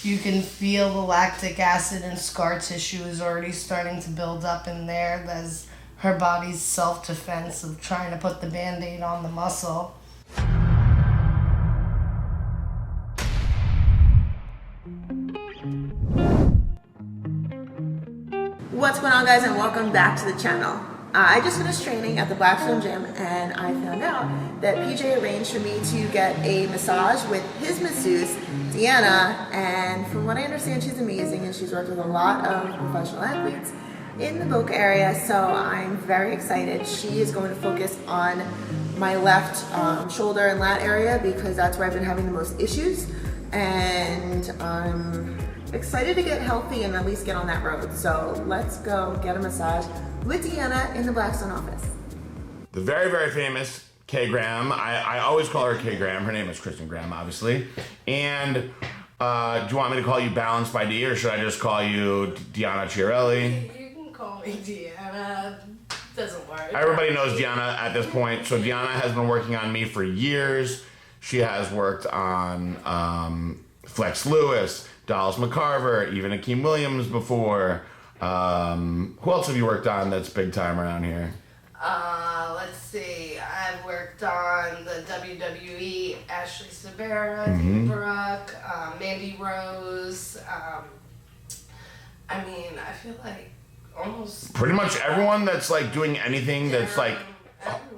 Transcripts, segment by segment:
You can feel the lactic acid and scar tissue is already starting to build up in there. That's her body's self-defense of trying to put the Band-Aid on the muscle. What's going on, guys, and welcome back to the channel. I just finished training at the Blackstone Gym, and I found out that PJ arranged for me to get a massage with his masseuse, Deanna, and from what I understand, she's amazing, and she's worked with a lot of professional athletes in the Boca area, so I'm very excited. She is going to focus on my left shoulder and lat area because that's where I've been having the most issues, and I'm excited to get healthy and at least get on that road. So let's go get a massage with Deanna in the Blackstone office. The very, very famous K. Graham. I always call her K. Graham. Her name is Kristen Graham, obviously. And do you want me to call you Balanced by D, or should I just call you Deanna Chiarelli? You can call me Deanna. Doesn't work. Everybody knows Deanna at this point. So Deanna has been working on me for years. She has worked on Flex Lewis, Dallas McCarver, even Akeem Williams before. Who else have you worked on that's big time around here? Let's see. I've worked on the WWE, Ashley Sabera, Brooke, Mandy Rose. I feel like almost pretty much everyone that's like doing anything that's like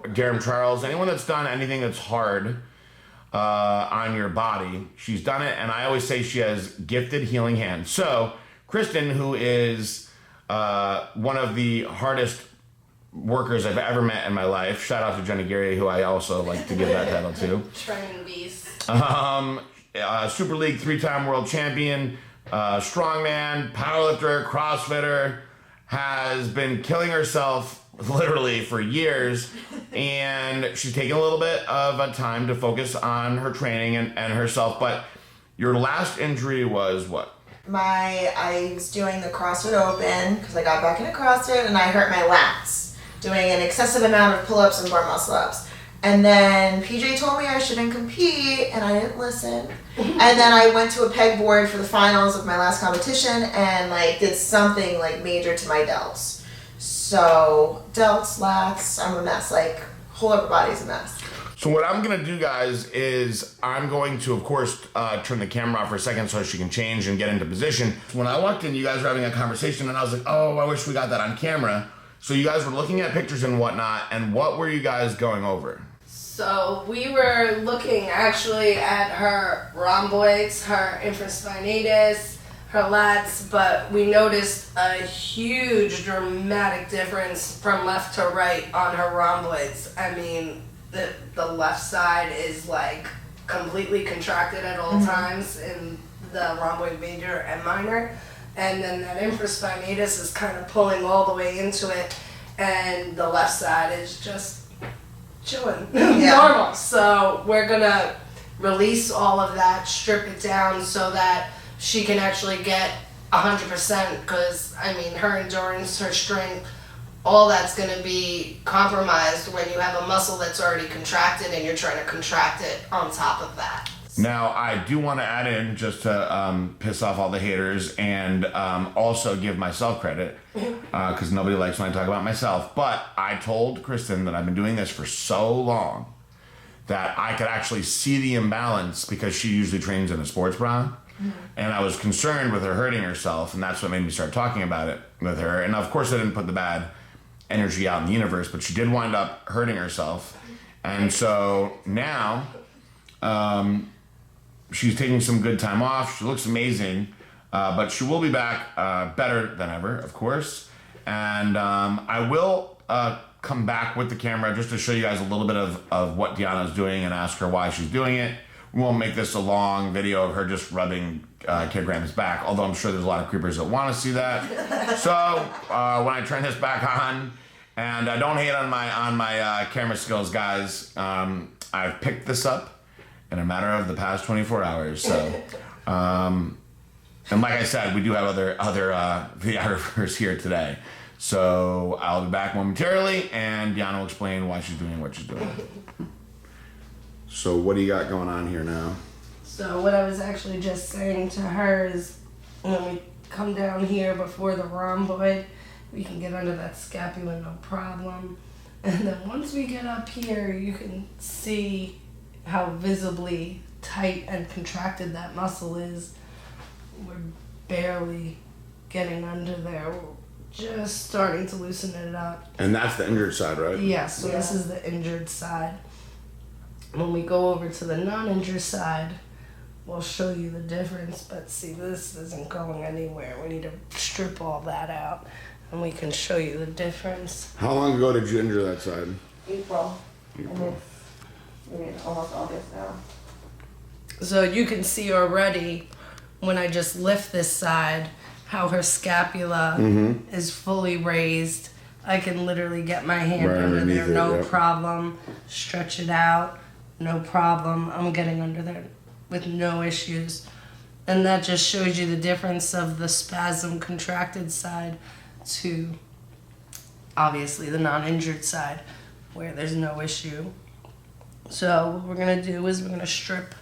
Darren Charles, anyone that's done anything that's hard on your body, she's done it, and I always say she has gifted healing hands. So Kristen, who is one of the hardest workers I've ever met in my life, shout out to Jenny Geary, who I also like to give that title to. Training beast. Super League 3-time world champion, strongman, powerlifter, CrossFitter, has been killing herself literally for years, and she's taking a little bit of a time to focus on her training and herself. But your last injury was what? I was doing the CrossFit Open because I got back into CrossFit and I hurt my lats doing an excessive amount of pull-ups and bar muscle ups. And then PJ told me I shouldn't compete, and I didn't listen. And then I went to a pegboard for the finals of my last competition and did something major to my delts. So delts, lats, I'm a mess. Whole upper body's a mess. So what I'm gonna do, guys, is I'm going to, of course, turn the camera off for a second so she can change and get into position. When I walked in, you guys were having a conversation, and I was like, oh, I wish we got that on camera. So you guys were looking at pictures and whatnot, and what were you guys going over? So we were looking actually at her rhomboids, her infraspinatus, her lats, but we noticed a huge dramatic difference from left to right on her rhomboids. The left side is completely contracted at all times in the rhomboid major and minor, and then that infraspinatus is kind of pulling all the way into it, and the left side is just chilling, normal. So we're gonna release all of that, strip it down so that she can actually get 100%, because her endurance, her strength, all that's going to be compromised when you have a muscle that's already contracted and you're trying to contract it on top of that. Now, I do want to add in, just to piss off all the haters, and also give myself credit, because nobody likes when I talk about myself, but I told Kristen that I've been doing this for so long that I could actually see the imbalance, because she usually trains in a sports bra, and I was concerned with her hurting herself, and that's what made me start talking about it with her. And of course I didn't put the bad energy out in the universe, but she did wind up hurting herself. And so now she's taking some good time off. She looks amazing, but she will be back better than ever, of course. And I will come back with the camera just to show you guys a little bit of what Deanna's doing and ask her why she's doing it. We won't make this a long video of her just rubbing K. Graham's back, although I'm sure there's a lot of creepers that want to see that. So when I turn this back on, and don't hate on my camera skills, guys, I've picked this up in a matter of the past 24 hours. So, and like I said, we do have other videographers here today. So I'll be back momentarily, and Deanna will explain why she's doing what she's doing. So what do you got going on here now? So what I was actually just saying to her is when we come down here before the rhomboid, we can get under that scapula no problem. And then once we get up here, you can see how visibly tight and contracted that muscle is. We're barely getting under there. We're just starting to loosen it up. And that's the injured side, right? Yes, so this is the injured side. When we go over to the non-injured side, we'll show you the difference. But see, this isn't going anywhere. We need to strip all that out, and we can show you the difference. How long ago did you injure that side? April. And it's maybe almost August now. So you can see already when I just lift this side how her scapula is fully raised. I can literally get my hand Right under there, underneath it, no yep. problem. Stretch it out, no problem. I'm getting under there with no issues. And that just shows you the difference of the spasm contracted side to obviously the non-injured side where there's no issue. So what we're gonna do is we're gonna strip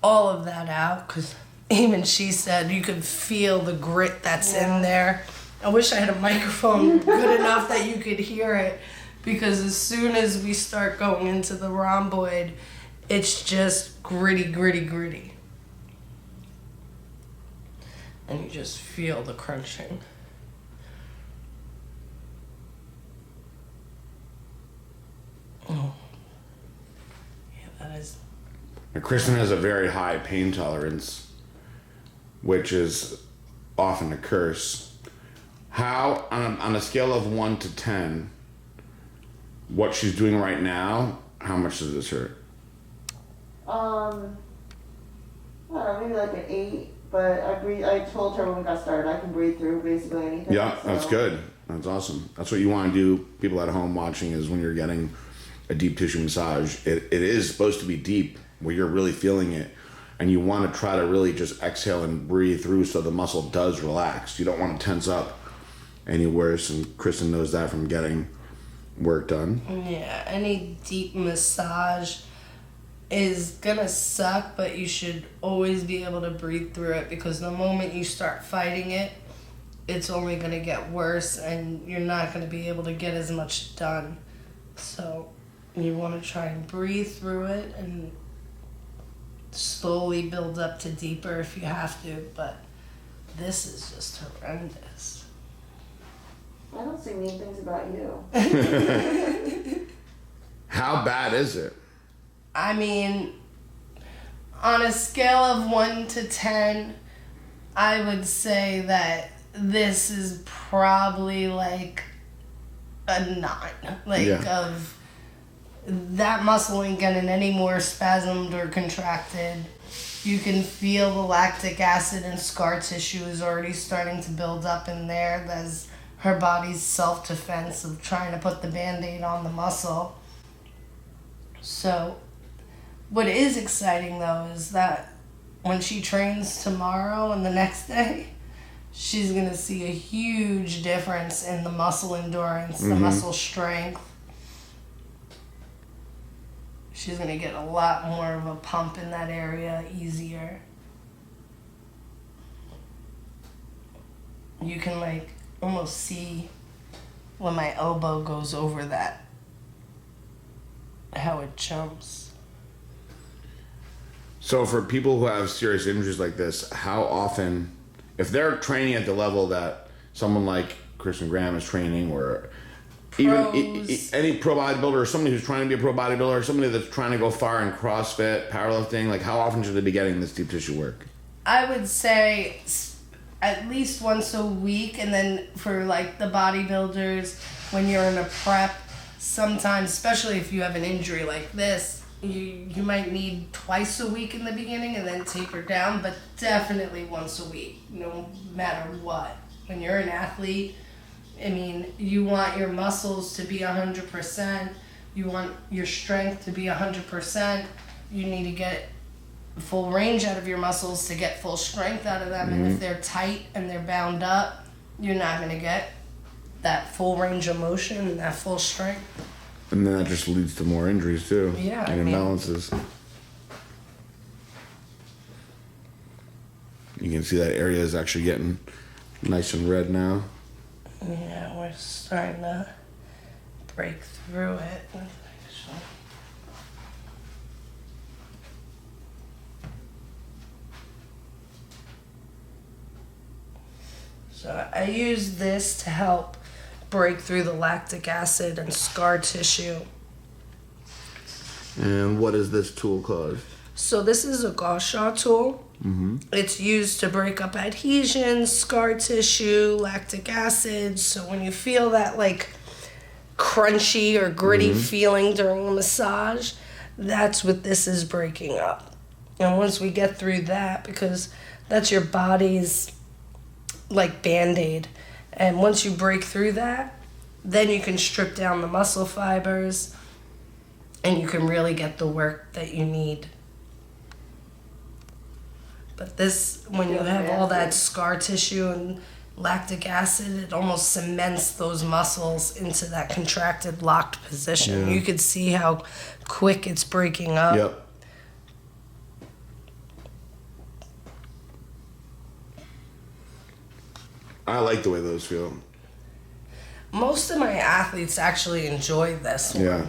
all of that out because even she said you could feel the grit that's in there. I wish I had a microphone good enough that you could hear it, because as soon as we start going into the rhomboid, it's just gritty, gritty, gritty. And you just feel the crunching. Oh. Yeah, that is. Now, Kristen has a very high pain tolerance, which is often a curse. How, on a scale of 1 to 10, what she's doing right now, how much does this hurt? I don't know, maybe like an 8. But I told her when we got started, I can breathe through basically anything. Yeah, so. that's good. That's awesome. That's what you want to do, people at home watching, is when you're getting a deep tissue massage, it is supposed to be deep, where you're really feeling it. And you want to try to really just exhale and breathe through so the muscle does relax. You don't want to tense up any worse, and Kristen knows that from getting work done. Yeah, any deep massage is gonna suck, but you should always be able to breathe through it, because the moment you start fighting it, it's only gonna get worse and you're not gonna be able to get as much done. So you want to try and breathe through it and slowly build up to deeper if you have to, but this is just horrendous. I don't see mean things about you. How bad is it? I mean, on a scale of 1 to 10, I would say that this is probably like a 9. Of that muscle ain't getting any more spasmed or contracted. You can feel the lactic acid and scar tissue is already starting to build up in there. That's her body's self-defense of trying to put the Band-Aid on the muscle. So what is exciting though is that when she trains tomorrow and the next day, she's gonna see a huge difference in the muscle endurance, the muscle strength. She's gonna get a lot more of a pump in that area, easier. You can like almost see when my elbow goes over that, how it jumps. So for people who have serious injuries like this, how often, if they're training at the level that someone like Kristen Graham is training, or even any pro bodybuilder, or somebody who's trying to be a pro bodybuilder, or somebody that's trying to go far in CrossFit, powerlifting, like how often should they be getting this deep tissue work? I would say at least once a week, and then for like the bodybuilders, when you're in a prep, sometimes, especially if you have an injury like this, you might need twice a week in the beginning and then taper down, but definitely once a week, no matter what. When you're an athlete, I mean, you want your muscles to be 100%, you want your strength to be 100%, you need to get full range out of your muscles to get full strength out of them, and if they're tight and they're bound up, you're not going to get that full range of motion and that full strength. And then that just leads to more injuries too. Yeah, And imbalances. You can see that area is actually getting nice and red now. Yeah, we're starting to break through it. So I use this to help break through the lactic acid and scar tissue. And what is this tool called? So this is a gauche tool. It's used to break up adhesions, scar tissue, lactic acid. So when you feel that like crunchy or gritty feeling during a massage, that's what this is breaking up. And once we get through that, because that's your body's like Band-Aid, and once you break through that, then you can strip down the muscle fibers and you can really get the work that you need. But this, when you have all that scar tissue and lactic acid, it almost cements those muscles into that contracted, locked position. Yeah. You could see how quick it's breaking up. Yep. I like the way those feel. Most of my athletes actually enjoy this one. Yeah.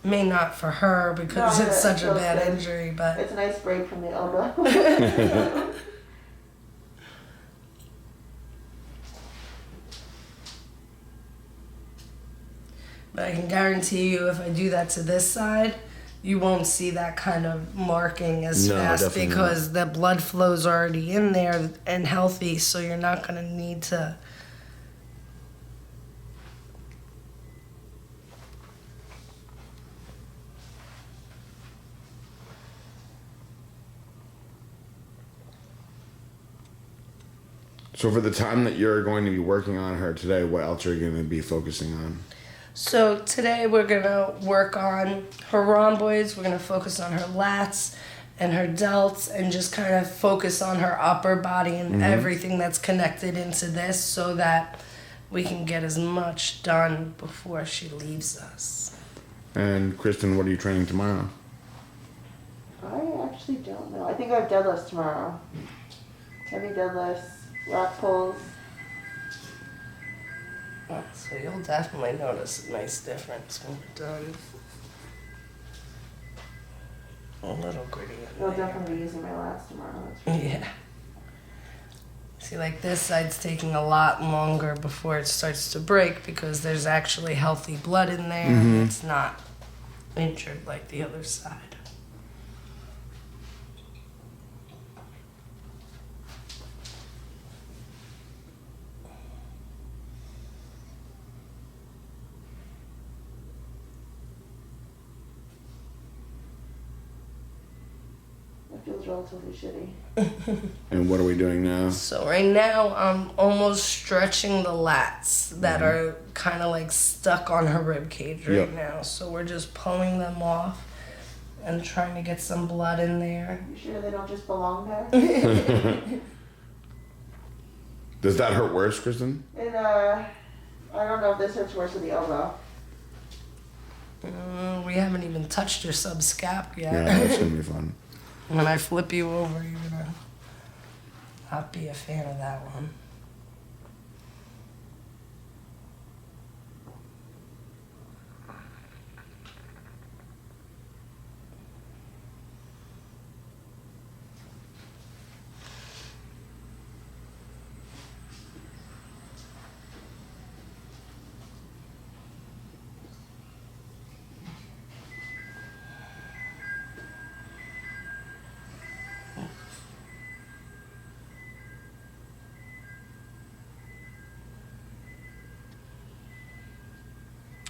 May not for her because it's such a bad injury, but It's a nice break from the elbow. but I can guarantee you if I do that to this side, you won't see that kind of marking as No, fast definitely because the blood flow's already in there and healthy, so you're not going to need to. So for the time that you're going to be working on her today, what else are you going to be focusing on? So today we're going to work on her rhomboids, we're going to focus on her lats and her delts and just kind of focus on her upper body and everything that's connected into this so that we can get as much done before she leaves us. And Kristen, what are you training tomorrow? I actually don't know. I think I have deadlifts tomorrow. Heavy deadlifts, rack pulls. Oh, so you'll definitely notice a nice difference when we're done. A little gritty in You'll there. definitely be using my lats tomorrow. That's for sure. Yeah. See, like this side's taking a lot longer before it starts to break because there's actually healthy blood in there and it's not injured like the other side. It feels relatively shitty. And what are we doing now? So right now I'm almost stretching the lats that are kind of like stuck on her rib cage right Yep. now. So we're just pulling them off and trying to get some blood in there. You sure they don't just belong there? Does that hurt worse, Kristen? And I don't know if this hurts worse than the elbow. We haven't even touched your subscap yet. Yeah, that's going to be fun. When I flip you over, you're gonna not be a fan of that one.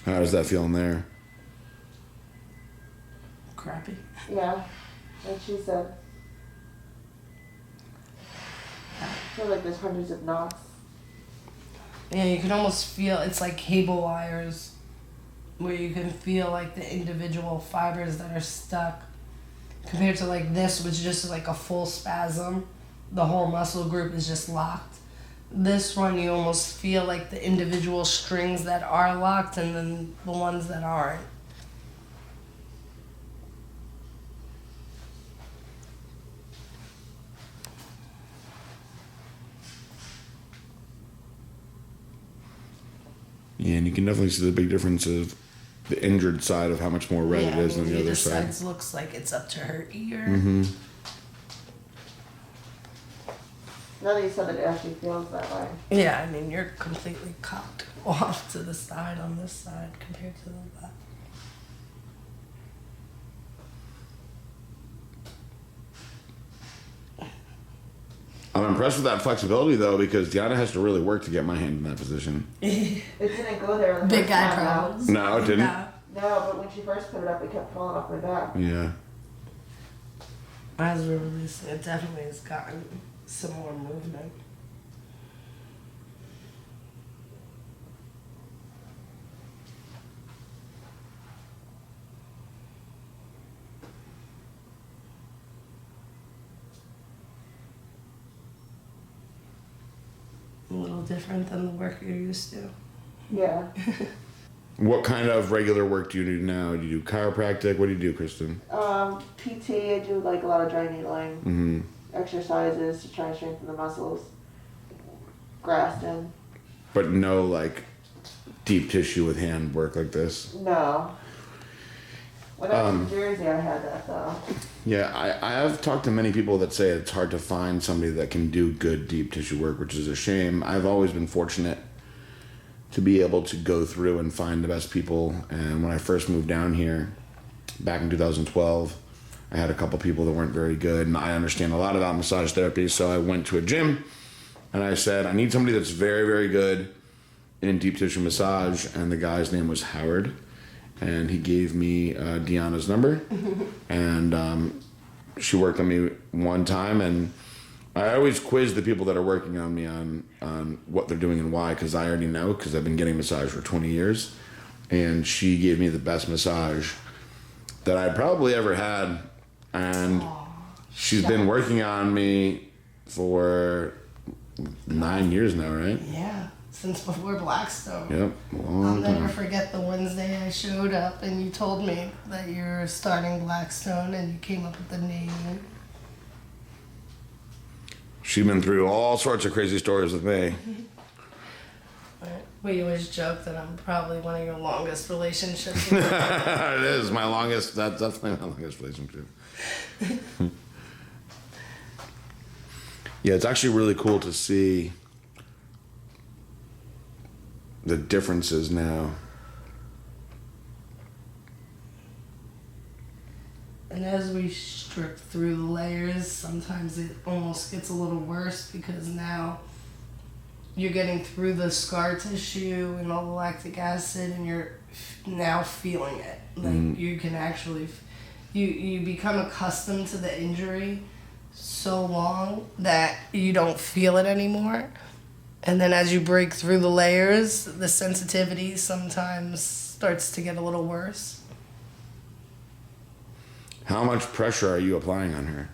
How does that feel in there? Crappy. Yeah, like she said. I feel like there's hundreds of knots. Yeah, you can almost feel it's like cable wires where you can feel like the individual fibers that are stuck compared to like this, which is just like a full spasm. The whole muscle group is just locked. This one, you almost feel like the individual strings that are locked and then the ones that aren't. and you can definitely see the big difference of the injured side of how much more red it is than the other side. Looks like it's up to her ear. Mm-hmm. Now that you said it actually feels that way. Yeah, I mean, you're completely cocked off to the side on this side compared to the left. I'm impressed with that flexibility though, because Deanna has to really work to get my hand in that position. It didn't go there. The Big first guy time, problems. No, it didn't. No, but when she first put it up, it kept falling off my back. Yeah. As we're releasing, it definitely has gotten some more movement. A little different than the work you're used to. Yeah. What kind of regular work do you do now? Do you do chiropractic? What do you do, Kristen? PT, I do like a lot of dry needling, Mm-hmm. exercises to try and strengthen the muscles, Grafton. But no like deep tissue with hand work like this. No. When I was in Jersey, I had that though. Yeah, I have talked to many people that say it's hard to find somebody that can do good deep tissue work, which is a shame. I've always been fortunate to be able to go through and find the best people. And when I first moved down here back in 2012, I had a couple people that weren't very good, and I understand a lot about massage therapy, so I went to a gym and I said, I need somebody that's very, very good in deep tissue massage, and the guy's name was Howard, and he gave me Deanna's number, and she worked on me one time, and I always quiz the people that are working on me on what they're doing and why, because I already know, because I've been getting massage for 20 years, and she gave me the best massage that I probably ever had, and she's been working on me for 9 years now, right? Yeah, since before Blackstone. Yep, I'll long never time. forget the Wednesday I showed up and you told me that you're starting Blackstone and you came up with the name. She's been through all sorts of crazy stories with me. We always joke that I'm probably one of your longest relationships. It is my longest, that's definitely my longest relationship. Yeah, it's actually really cool to see the differences now. And as we strip through the layers, sometimes it almost gets a little worse because now you're getting through the scar tissue and all the lactic acid and you're now feeling it. Like you can actually, you become accustomed to the injury so long that you don't feel it anymore. And then as you break through the layers, the sensitivity sometimes starts to get a little worse. How much pressure are you applying on her?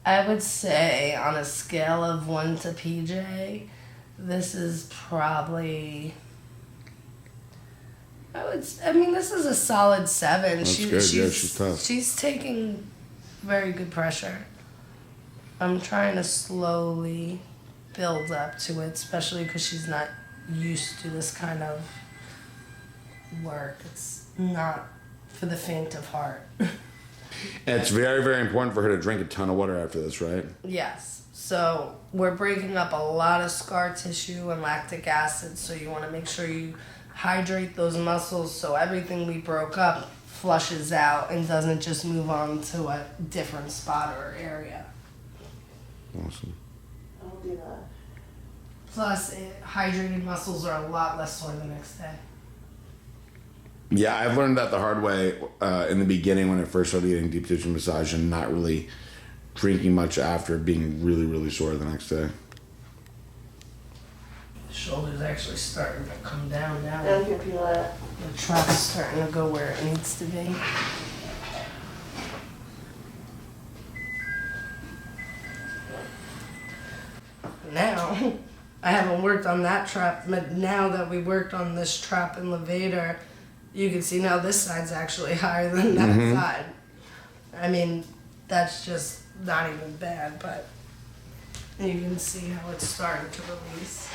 I would say on a scale of 1 to PJ, this is probably, this is a solid 7. That's good. Yeah, she's tough. She's taking very good pressure. I'm trying to slowly build up to it, especially because she's not used to this kind of work. It's not for the faint of heart. And it's very, very important for her to drink a ton of water after this, right? Yes. So we're breaking up a lot of scar tissue and lactic acid, so you want to make sure you hydrate those muscles so everything we broke up flushes out and doesn't just move on to a different spot or area. Awesome. I'll do that. Plus, hydrated muscles are a lot less sore the next day. Yeah, I've learned that the hard way in the beginning when I first started getting deep tissue massage and not really drinking much after, being really, really sore the next day. The shoulder's actually starting to come down now. I can feel it. The trap's starting to go where it needs to be. Now, I haven't worked on that trap, but now that we worked on this trap in Levator, you can see now this side's actually higher than that side. I mean, that's just not even bad, but you can see how it's starting to release.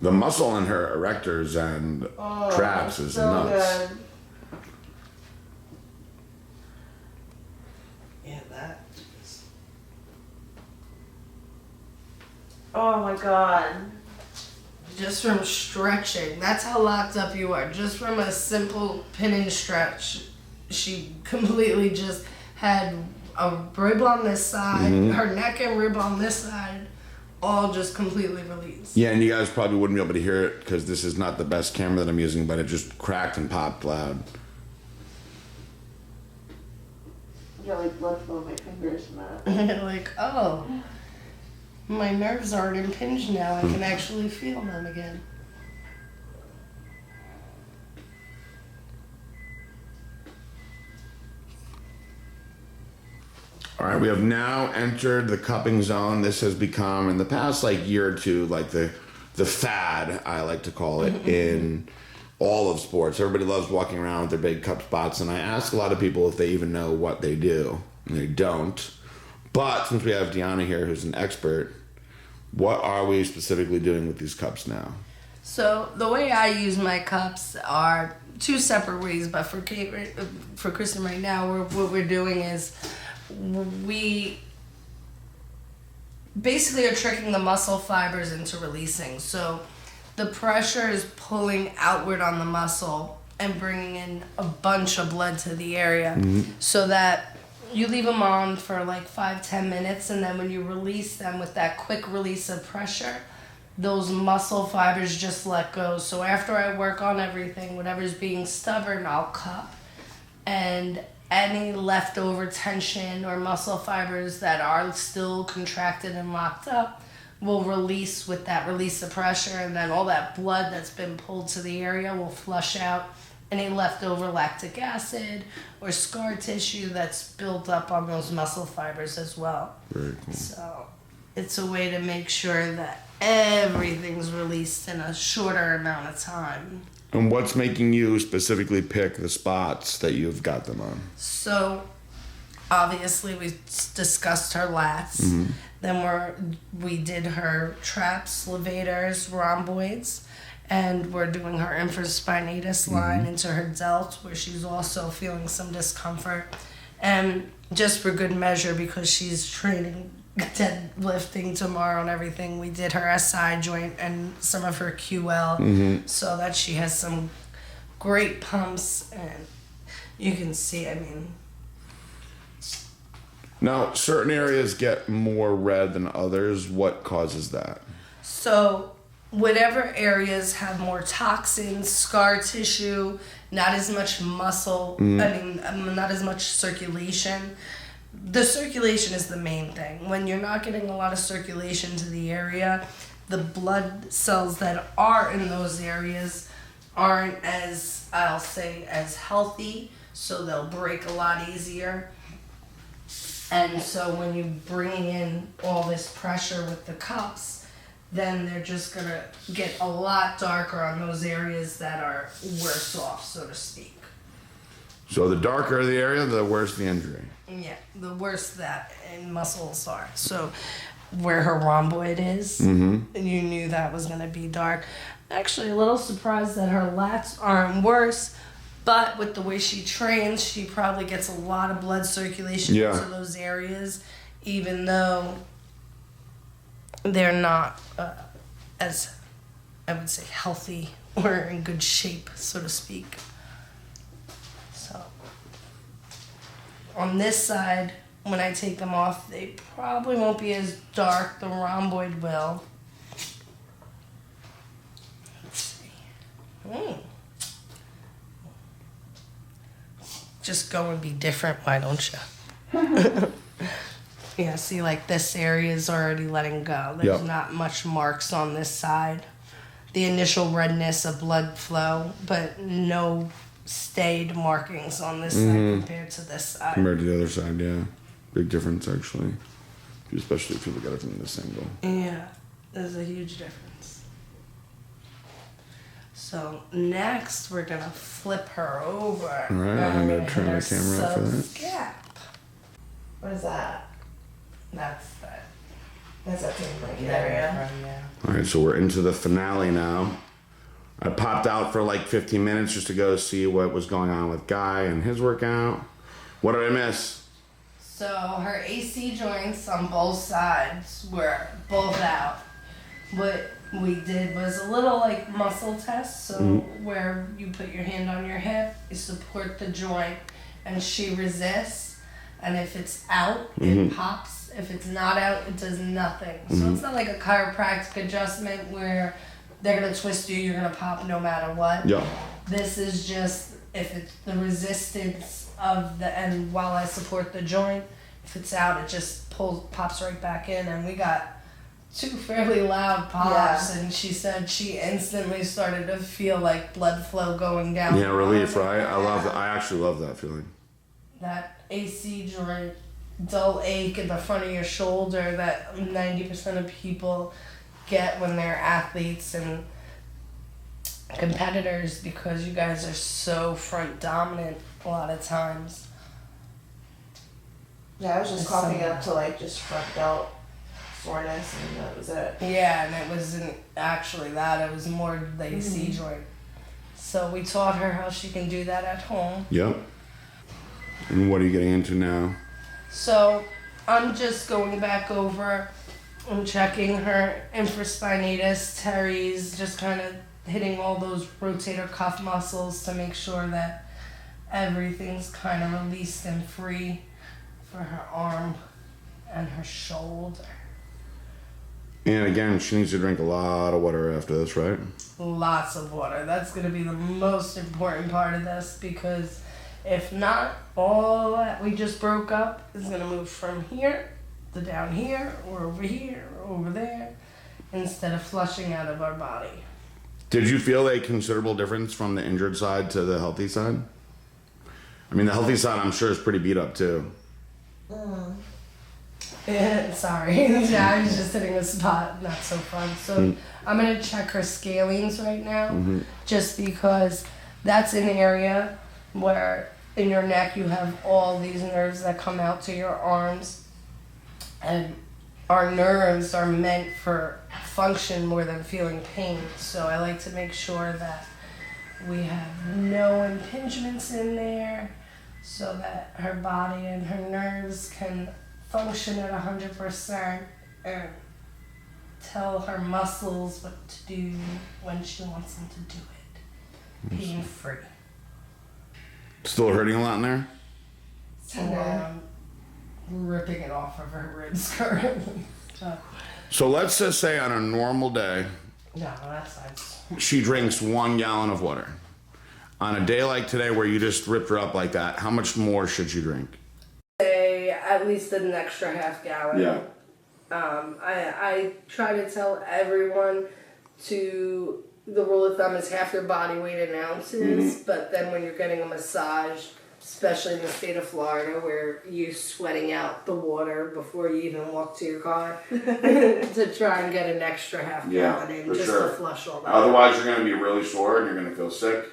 The muscle in her erectors and traps is so nuts. good. Yeah, that is... Oh my god. Just from stretching, that's how locked up you are. Just from a simple pin and stretch, she completely just had a rib on this side, her neck and rib on this side, all just completely released. Yeah, and you guys probably wouldn't be able to hear it because this is not the best camera that I'm using, but it just cracked and popped loud. I got like blood flow in my fingers from that. Like, oh, my nerves aren't impinged now. I can actually feel them again. All right, we have now entered the cupping zone. This has become, in the past like year or two, like the fad, I like to call it, in all of sports. Everybody loves walking around with their big cup spots, and I ask a lot of people if they even know what they do, and they don't. But since we have Deanna here, who's an expert, what are we specifically doing with these cups now? So the way I use my cups are two separate ways, but for Kristen right now, what we're doing is we basically are tricking the muscle fibers into releasing. So the pressure is pulling outward on the muscle and bringing in a bunch of blood to the area, so that you leave them on for like 5-10 minutes, and then when you release them with that quick release of pressure, those muscle fibers just let go. So after I work on everything, whatever's being stubborn, I'll cup, and any leftover tension or muscle fibers that are still contracted and locked up will release with that release of pressure, and then all that blood that's been pulled to the area will flush out any leftover lactic acid or scar tissue that's built up on those muscle fibers as well. Very cool. So it's a way to make sure that everything's released in a shorter amount of time. And what's making you specifically pick the spots that you've got them on? So obviously we discussed her lats. Then we did her traps, levators, rhomboids, and we're doing her infraspinatus line into her delt, where she's also feeling some discomfort. And just for good measure, because she's training deadlifting tomorrow and everything, we did her SI joint and some of her QL, so that she has some great pumps, and you can see, I mean. Now, certain areas get more red than others. What causes that? So whatever areas have more toxins, scar tissue, not as much muscle, not as much circulation. The circulation is the main thing. When you're not getting a lot of circulation to the area, the blood cells that are in those areas aren't as, I'll say, as healthy, so they'll break a lot easier. And so when you bring in all this pressure with the cups, then they're just going to get a lot darker on those areas that are worse off, so to speak. So the darker the area, the worse the injury. Yeah, the worse that in muscles are. So where her rhomboid is, and you knew that was going to be dark. Actually, a little surprised that her lats aren't worse, but with the way she trains, she probably gets a lot of blood circulation into those areas, even though they're not as, I would say, healthy or in good shape, so to speak. So on this side, when I take them off, they probably won't be as dark. The rhomboid will. Let's see. Just go and be different, why don't you? Yeah, see, like this area is already letting go. There's not much marks on this side. The initial redness of blood flow, but no stayed markings on this side compared to this side. Compared to the other side, yeah. Big difference, actually. Especially if you look at it from this angle. Yeah, there's a huge difference. So next, we're going to flip her over. All right, I'm going to turn the camera off for that. Scap. What is that? That's that. That's that thing right There, there. Yeah. All right, so we're into the finale now. I popped out for like 15 minutes just to go see what was going on with Guy and his workout. What did I miss? So her AC joints on both sides were both out. What we did was a little like muscle test. So where you put your hand on your hip, you support the joint, and she resists. And if it's out, it pops. If it's not out, it does nothing. So it's not like a chiropractic adjustment where they're gonna twist you, you're gonna pop no matter what. Yeah. This is just if it's the resistance of the and while I support the joint, if it's out, it just pops right back in. And we got 2 fairly loud pops, and she said she instantly started to feel like blood flow going down. Yeah, relief, right? I love that. I actually love that feeling. That AC joint, dull ache in the front of your shoulder that 90% of people get when they're athletes and competitors, because you guys are so front dominant a lot of times. Yeah, I was just coughing up to like just front delt soreness, and that was it. Yeah, and it wasn't actually that, it was more the AC joint. So we taught her how she can do that at home. Yep. And what are you getting into now? So I'm just going back over and checking her infraspinatus, teres, just kind of hitting all those rotator cuff muscles to make sure that everything's kind of released and free for her arm and her shoulder. And again, she needs to drink a lot of water after this, right? Lots of water. That's going to be the most important part of this, because if not, all that we just broke up is going to move from here to down here or over there instead of flushing out of our body. Did you feel a considerable difference from the injured side to the healthy side? I mean, the healthy side, I'm sure, is pretty beat up too. Sorry. Yeah, I was just hitting a spot. Not so fun. So I'm going to check her scalenes right now, just because that's an area where in your neck you have all these nerves that come out to your arms. And our nerves are meant for function more than feeling pain. So I like to make sure that we have no impingements in there so that her body and her nerves can function at 100% and tell her muscles what to do when she wants them to do it. Pain-free. Still hurting a lot in there? And ripping it off of her ribs currently. So let's just say on a normal day, No, that's nice. she drinks 1 gallon of water. On a day like today where you just ripped her up like that, how much more should she drink? Say at least an extra half gallon. Yeah. I try to tell everyone to, the rule of thumb is half your body weight in ounces, but then when you're getting a massage, especially in the state of Florida where you're sweating out the water before you even walk to your car, to try and get an extra half gallon in just to flush all that. Otherwise, you're going to be really sore and you're going to feel sick.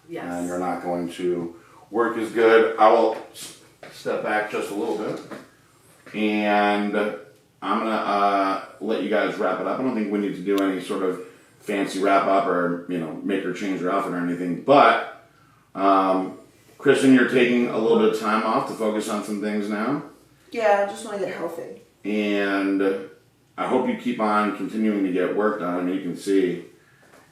Yes. And you're not going to work as good. I will step back just a little bit. And I'm going to let you guys wrap it up. I don't think we need to do any sort of fancy wrap up or, make her change her outfit or anything. But, Kristen, you're taking a little bit of time off to focus on some things now. Yeah, I just want to get healthy. And I hope you keep on continuing to get work done. I mean, you can see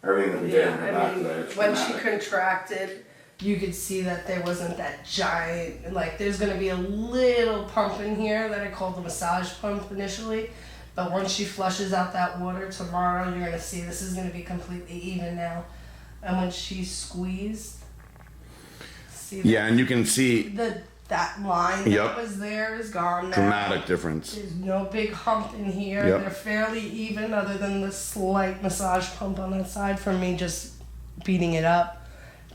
everything that we did in her back today. It's when dramatic. she contracted, you could see that there wasn't that giant, there's going to be a little pump in here that I called the massage pump initially. But once she flushes out that water tomorrow, you're going to see this is going to be completely even now. And when she's squeezed, see Yeah, and you can see that line that was there is gone now. dramatic difference. There's no big hump in here. Yep. They're fairly even other than the slight massage pump on that side from me just beating it up.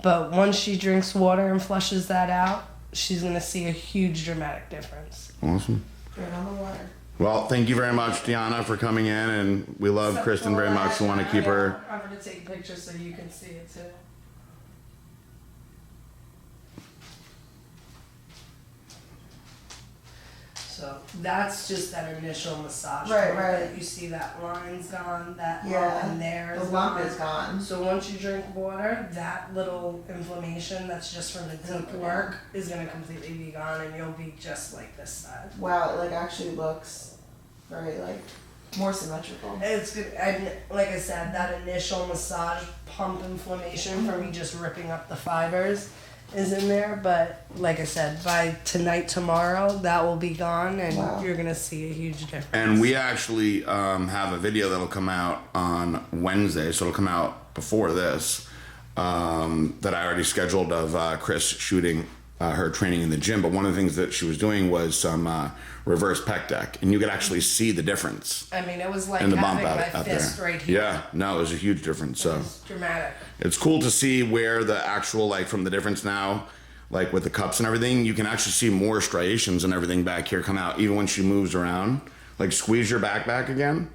But once she drinks water and flushes that out, she's going to see a huge dramatic difference. Awesome. Turn on the water. Well, thank you very much, Deanna, for coming in, and we love Kristen very much. We want to keep her. I'm going to take pictures so you can see it too. So that's just that initial massage. Right, point right. that you see that line's gone, that Yeah. lump in there The is lump gone. is gone. So once you drink water, that little inflammation that's just from the deep work is gonna completely be gone, and you'll be just like this side. Wow, it like actually looks very like more symmetrical. It's good. And like I said, that initial massage pump inflammation from me just ripping up the fibers is in there. But like I said, by tonight, tomorrow, that will be gone, and Wow. you're gonna see a huge difference. And we actually have a video that'll come out on Wednesday, so it'll come out before this, that I already scheduled of Chris shooting her training in the gym. But one of the things that she was doing was some reverse pec deck, and you could actually see the difference I mean, it was like in the having bump my out fist there. right here. Yeah, no, it was a huge difference. So It's dramatic. it's cool to see where the actual, like, from the difference now, like with the cups and everything, you can actually see more striations and everything back here come out, even when she moves around. Like, squeeze your back again.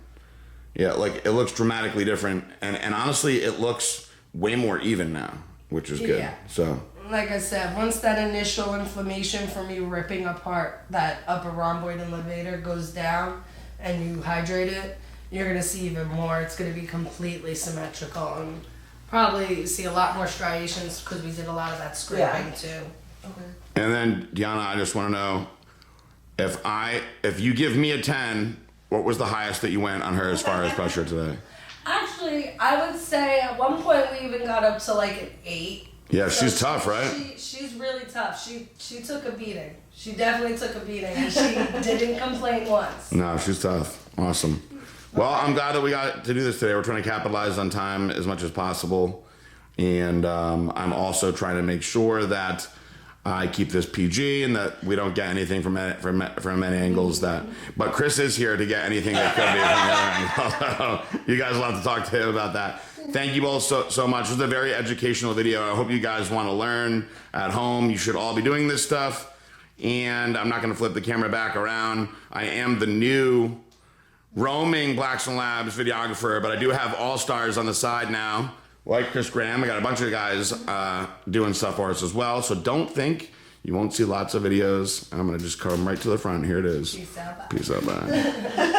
Yeah, like, it looks dramatically different. And honestly, it looks way more even now, which is good. Yeah. So, Like I said, once that initial inflammation from you ripping apart that upper rhomboid and levator goes down and you hydrate it, you're going to see even more. It's going to be completely symmetrical and probably see a lot more striations because we did a lot of that scraping too. Okay. and then, Deanna, I just want to know, if you give me a 10, what was the highest that you went on her as far as pressure today? Actually, I would say at one point we even got up to like an 8. Yeah, So she's tough, right? She's really tough. She took a beating. She definitely took a beating, and she didn't complain once. No, she's tough. Awesome. Well, I'm glad that we got to do this today. We're trying to capitalize on time as much as possible. And I'm also trying to make sure that I keep this PG and that we don't get anything from any angles that. But Chris is here to get anything that could be from the other angle. So you guys will have to talk to him about that. Thank you all so much. This is a very educational video. I hope you guys want to learn at home. You should all be doing this stuff. And I'm not going to flip the camera back around. I am the new roaming Blackstone Labs videographer, but I do have all-stars on the side now, like Kristen Graham. I got a bunch of guys doing stuff for us as well. So don't think you won't see lots of videos. And I'm going to just come right to the front. Here it is. Peace out. Bye. Peace out, bye.